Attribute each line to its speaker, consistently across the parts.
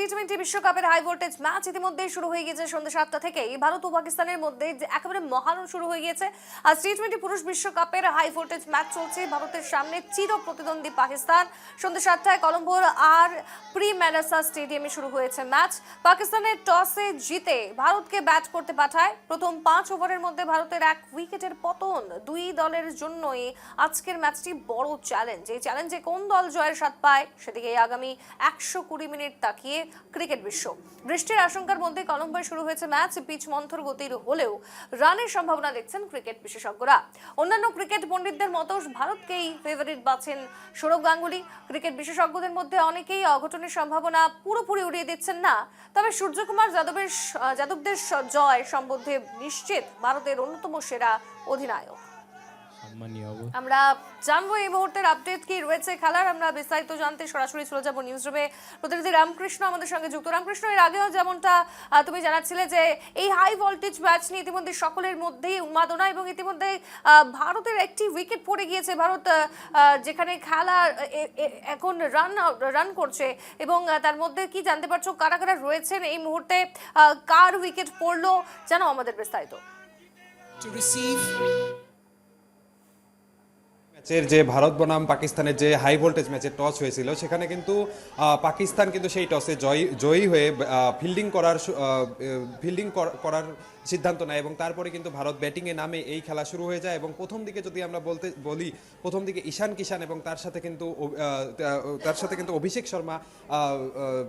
Speaker 1: টি-20 বিশ্বকাপের high voltage match ইতিমধ্যেই শুরু হয়ে গেছে সন্ধ্যা 7টা থেকেই। ভারত ও পাকিস্তানের মধ্যে যে একেবারে মহারণ শুরু হয়ে গিয়েছে। আর টি-20 পুরুষ বিশ্বকাপের হাই ভোল্টেজ ম্যাচ চলছে। ভারতের সামনে চির প্রতিদ্বন্দ্বী পাকিস্তান। সন্ধ্যা 7টায় কলম্বোর আর প্রি ম্যানাসা স্টেডিয়ামে শুরু হয়েছে ম্যাচ। পাকিস্তানের টসে জিতে ভারতকে ব্যাট করতে পাঠায়। প্রথম 5 ওভারের মধ্যে ভারতের 1 উইকেটের পতন। দুই দলের জন্যই আজকের ম্যাচটি বড় চ্যালেঞ্জ। এই চ্যালেঞ্জে কোন দল জয়ের স্বাদ পায় সেদিকে আগামী 120 মিনিট তাকিয়ে ক্রিকেট বিশ্ব। বৃষ্টির আশঙ্কার মধ্যে কলম্বোয় শুরু হয়েছে ম্যাচ। পিচ মন্থর গতির হলেও রানের সম্ভাবনা দেখছেন ক্রিকেট বিশেষজ্ঞরা। অন্যান্য ক্রিকেট পণ্ডিতদের মতো ভারতকেই ফেভারিট বাছেন সৌরভ গাঙ্গুলি। ক্রিকেট বিশেষজ্ঞদের মধ্যে অনেকেই অঘটনের সম্ভাবনা পুরোপুরি উড়িয়ে দিচ্ছেন না। তবে সূর্যকুমার যাদবদের জয় সম্বন্ধে নিশ্চিত ভারতের অন্যতম সেরা অধিনায়ক। আমরা জানবো এই মুহূর্তের আপডেট কি রয়েছে খেলার। আমরা বিস্তারিত জানতে সরাসরি চলে যাবো নিউজ রুমে। প্রতিনিধি রামকৃষ্ণ আমাদের সঙ্গে যুক্ত। রামকৃষ্ণ, এর আগেও যেমনটা তুমি জানাচ্ছিলে যে এই হাই ভোল্টেজ ম্যাচ নিয়ে ইতিমধ্যে সকলের মধ্যেই উন্মাদনা এবং ইতিমধ্যে ভারতের একটি উইকেট পড়ে গিয়েছে। ভারত যেখানে খেলা এখন রান করছে এবং তার মধ্যে কি জানতে পারছো কারা কারা রয়েছেন এই মুহূর্তে, কার উইকেট পড়লো জানাও আমাদের বিস্তারিত।
Speaker 2: ম্যাচের যে ভারত বনাম পাকিস্তানের যে হাই ভোল্টেজ ম্যাচের টস হয়েছিল সেখানে কিন্তু পাকিস্তান কিন্তু সেই টসে জয়ী হয়ে ফিল্ডিং করার সিদ্ধান্ত নেয় এবং তারপরে কিন্তু ভারত ব্যাটিংয়ে নামে এই খেলা শুরু হয়ে যায়। এবং প্রথম দিকে যদি আমরা বলি প্রথম দিকে ঈশান কিষান এবং তার সাথে কিন্তু অভিষেক শর্মা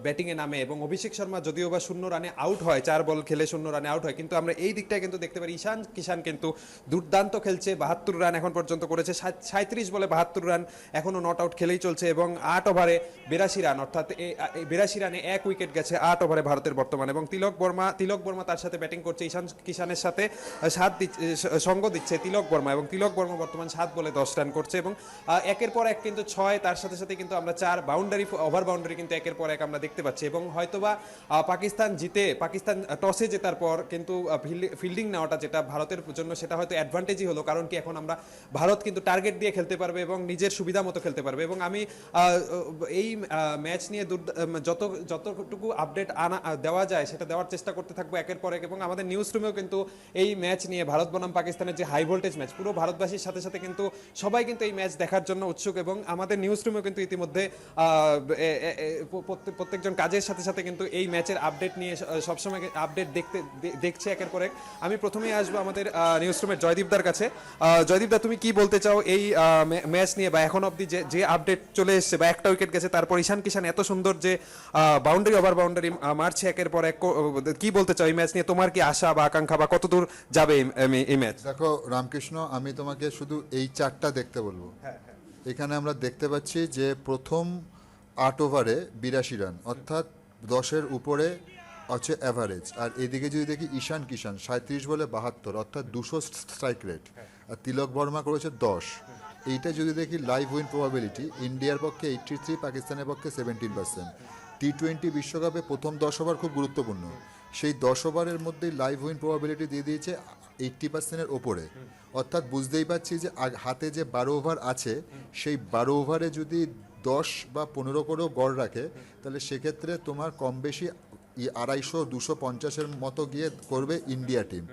Speaker 2: ব্যাটিংয়ে নামে এবং অভিষেক শর্মা যদিও বা 0 রানে আউট হয়, 4 বল খেলে 0 রানে আউট হয়, কিন্তু আমরা এই দিকটায় কিন্তু দেখতে পারি ঈশান কিষান কিন্তু দুর্দান্ত খেলছে। 72 রান এখন পর্যন্ত করেছে, 37 বলে 72 রান, এখনও নট আউট খেলেই চলছে এবং 8 ওভারে 82 রান, অর্থাৎ 82 রানে 1 উইকেট গেছে 8 ওভারে ভারতের বর্তমান। এবং তিলক বর্মা তার সাথে ব্যাটিং করছে, ঈশান কিষানের সাথে সঙ্গ দিচ্ছে তিলক বর্মা এবং তিলক বর্মা বর্তমান 7 বলে 10 রান করছে এবং একের পর এক কিন্তু 6, তার সাথে সাথে কিন্তু আমরা 4 ওভার বাউন্ডারি কিন্তু একের পর এক আমরা দেখতে পাচ্ছি। এবং হয়তোবা পাকিস্তান টসে জেতার পর কিন্তু ফিল্ডিং নেওয়াটা যেটা ভারতের জন্য সেটা হয়তো অ্যাডভান্টেজই হলো, কারণ কি এখন আমরা ভারত কিন্তু টার্গেট দিয়ে খেলতে পারবে এবং নিজের সুবিধা মতো খেলতে পারবে। এবং আমি এই ম্যাচ নিয়ে যতটুকু আপডেট দেওয়া যায় সেটা দেওয়ার চেষ্টা করতে থাকবো একের পর এক। এবং আমাদের নিউজ রুমেও কিন্তু এই ম্যাচ নিয়ে ভারত বনাম পাকিস্তানের যে হাই ভোল্টেজ ম্যাচ, পুরো ভারতবাসীর সাথে সাথে কিন্তু সবাই কিন্তু এই ম্যাচ দেখার জন্য উৎসুক এবং আমাদের নিউজ রুমেও কিন্তু ইতিমধ্যে প্রত্যেকজন কাজের সাথে সাথে কিন্তু এই ম্যাচের আপডেট নিয়ে সবসময় আপডেট দেখছে একের পর এক। আমি প্রথমেই আসবো আমাদের নিউজ রুমের জয়দীপদার কাছে। জয়দীপদা, তুমি কি বলতে চাও এই ম্যাচ নিয়ে, বা এখন অবধি যে আপডেট চলে এসছে, বা একটা উইকেট গেছে তারপর ঈশান কিষান এত সুন্দর যে ওভার বাউন্ডারি মারছে একের পর এক, কি বলতে চাও এই ম্যাচ নিয়ে? তোমার কি আশা বা আকাঙ্ক্ষা বা কতদূর যাবে এই ম্যাচ?
Speaker 3: দেখো রামকৃষ্ণ, আমি তোমাকে শুধু এই চারটা দেখতে বলবো। এখানে আমরা দেখতে পাচ্ছি যে প্রথম 8 ওভারে 82 রান, অর্থাৎ 10-এর উপরে হচ্ছে অ্যাভারেজ। আর এদিকে যদি দেখি ঈশান কিষান 37 বলে 72, অর্থাৎ 200 স্ট্রাইক রেট। আর তিলক বর্মা করেছে 10। এইটা যদি দেখি লাইভ উইন প্রবাবিলিটি, ইন্ডিয়ার পক্ষে 83, পাকিস্তানের পক্ষে 17%। টি-20 বিশ্বকাপে প্রথম 10 ওভার খুব গুরুত্বপূর্ণ। সেই 10 ওভারের মধ্যেই লাইভ উইন প্রবাবিলিটি দিয়ে দিয়েছে 80%-এর ওপরে। অর্থাৎ বুঝতেই পারছি যে হাতে যে 12 ওভার আছে, সেই 12 ওভারে যদি 10 বা 15 করেও গড় রাখে, তাহলে সেক্ষেত্রে তোমার কম বেশি 250-250-এর মতো গিয়ে করবে ইন্ডিয়া টিম।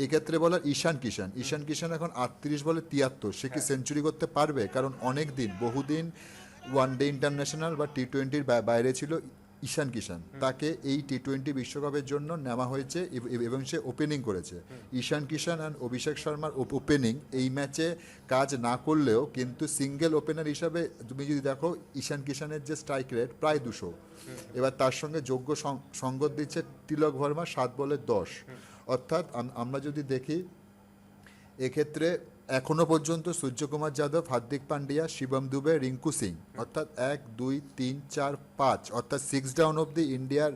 Speaker 3: এক্ষেত্রে বলার ঈশান কিষান এখন 38 বলে 73, সে কি সেঞ্চুরি করতে পারবে? কারণ বহুদিন ওয়ানডে ইন্টারন্যাশনাল বা টি-20-র বাইরে ছিল ঈশান কিষান। তাকে এই টি-20 বিশ্বকাপের জন্য নেওয়া হয়েছে এবং সে ওপেনিং করেছে। ঈশান কিষান আর অভিষেক শর্মার ওপেনিং এই ম্যাচে কাজ না করলেও কিন্তু সিঙ্গেল ওপেনার হিসাবে তুমি যদি দেখো, ঈশান কিষানের যে স্ট্রাইক রেট প্রায় 200। এবার তার সঙ্গে যোগ্য সঙ্গত দিচ্ছে তিলক বর্মা 7 বলে 10। অর্থাৎ আমরা যদি দেখি এক্ষেত্রে এখনো পর্যন্ত সূর্যকুমার যাদব, হার্দিক পান্ডিয়া, শিবম দুবে, রিঙ্কু সিং, অর্থাৎ 1, 2, 3, 4, 5, অর্থাৎ 6 ডাউন অবধি ইন্ডিয়ার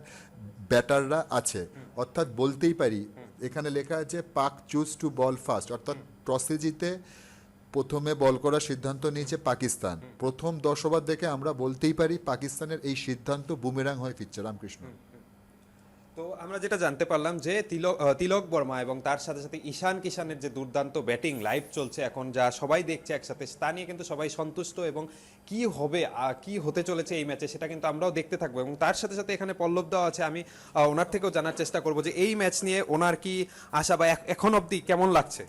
Speaker 3: ব্যাটাররা আছে। অর্থাৎ বলতেই পারি এখানে লেখা আছে পাক চুজ টু বল ফার্স্ট, অর্থাৎ টসে জিতে প্রথমে বল করার সিদ্ধান্ত নিয়েছে পাকিস্তান। প্রথম 10 ওভার দেখে আমরা বলতেই পারি পাকিস্তানের এই সিদ্ধান্ত বুমেরাং হয়ে ফিরছে। রামকৃষ্ণ।
Speaker 2: তো আমরা যেটা জানতে পারলাম যে তিলক বর্মা এবং তার সাথে সাথে ঈশান কিষানের যে দুর্দান্ত ব্যাটিং লাইভ চলছে এখন, যা সবাই দেখছে একসাথে, তা নিয়ে কিন্তু সবাই সন্তুষ্ট এবং কি হবে কি হতে চলেছে এই ম্যাচে সেটা কিন্তু আমরাও দেখতে থাকবো। এবং তার সাথে সাথে এখানে পল্লব দেওয়া আছে, আমি ওনার থেকেও জানার চেষ্টা করব যে এই ম্যাচ নিয়ে ওনার কি আশা বা এখন অবধি কেমন লাগছে।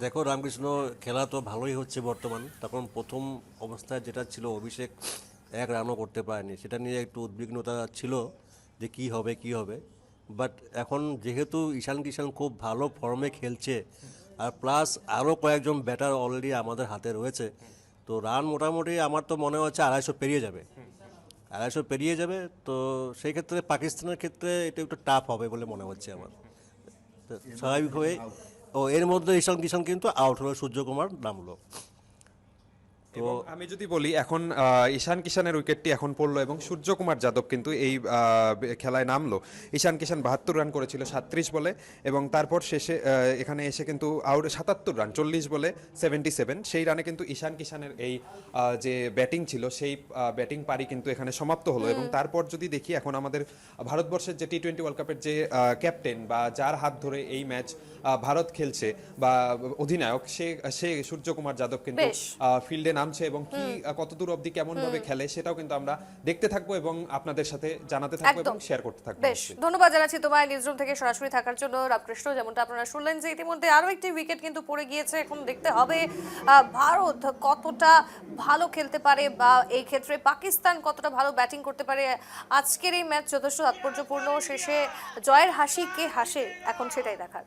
Speaker 4: দেখো রামকৃষ্ণ, খেলা তো ভালোই হচ্ছে বর্তমান। তখন প্রথম অবস্থায় যেটা ছিল অভিষেক 1 রানও করতে পারেনি, সেটা নিয়ে একটু উদ্বিগ্নতা ছিল যে কি হবে। বাট এখন যেহেতু ঈশান কিষান খুব ভালো ফর্মে খেলছে, আর প্লাস আরও কয়েকজন ব্যাটার অলরেডি আমাদের হাতে রয়েছে, তো রান মোটামুটি আমার তো মনে হচ্ছে 250 পেরিয়ে যাবে। তো সেই ক্ষেত্রে পাকিস্তানের ক্ষেত্রে এটা একটু টাফ হবে বলে মনে হচ্ছে আমার। তো স্বাভাবিকভাবে এর মধ্যে ঈশান কিষান কিন্তু আউট হলো, সূর্যকুমার নামলো।
Speaker 2: এবং আমি যদি বলি এখন ঈশান কিষানের উইকেটটি এখন পড়লো এবং সূর্যকুমার যাদব কিন্তু এই খেলায় নামলো। ঈশান কিষান 72 রান করেছিল 37 বলে, এবং তারপর শেষে এখানে এসে কিন্তু আউট 77 রান 40 বলে 77, সেই রানে কিন্তু ঈশান কিষানের এই যে ব্যাটিং ছিল সেই ব্যাটিং পারি কিন্তু এখানে সমাপ্ত হলো। এবং তারপর যদি দেখি এখন আমাদের ভারতবর্ষের যে T20 ওয়ার্ল্ড কাপের যে ক্যাপ্টেন বা যার হাত ধরে এই ম্যাচ ভারত খেলছে বা অধিনায়ক, সে সূর্যকুমার যাদব কিন্তু ফিল্ডে নামছে এবং কি কতদূর অবধি কেমন ভাবে খেলে সেটাও কিন্তু আমরা দেখতে থাকবো এবং আপনাদের সাথে জানাতে থাকবো এবং শেয়ার করতে থাকবো।
Speaker 1: বেশ, ধন্যবাদ জানাচ্ছি তোমায় নিউজরুম থেকে সরাসরি থাকার জন্য রামকৃষ্ণ। যেমনটা আপনারা শুনলেন যে ইতিমধ্যে আরো একটি উইকেট কিন্তু পড়ে গিয়েছে। এখন দেখতে হবে ভারত কতটা ভালো খেলতে পারে বা এই ক্ষেত্রে পাকিস্তান কতটা ভালো ব্যাটিং করতে পারে। আজকের এই ম্যাচ যথেষ্ট তাৎপর্যপূর্ণ, শেষে জয়ের হাসি কে হাসে এখন সেটাই দেখার।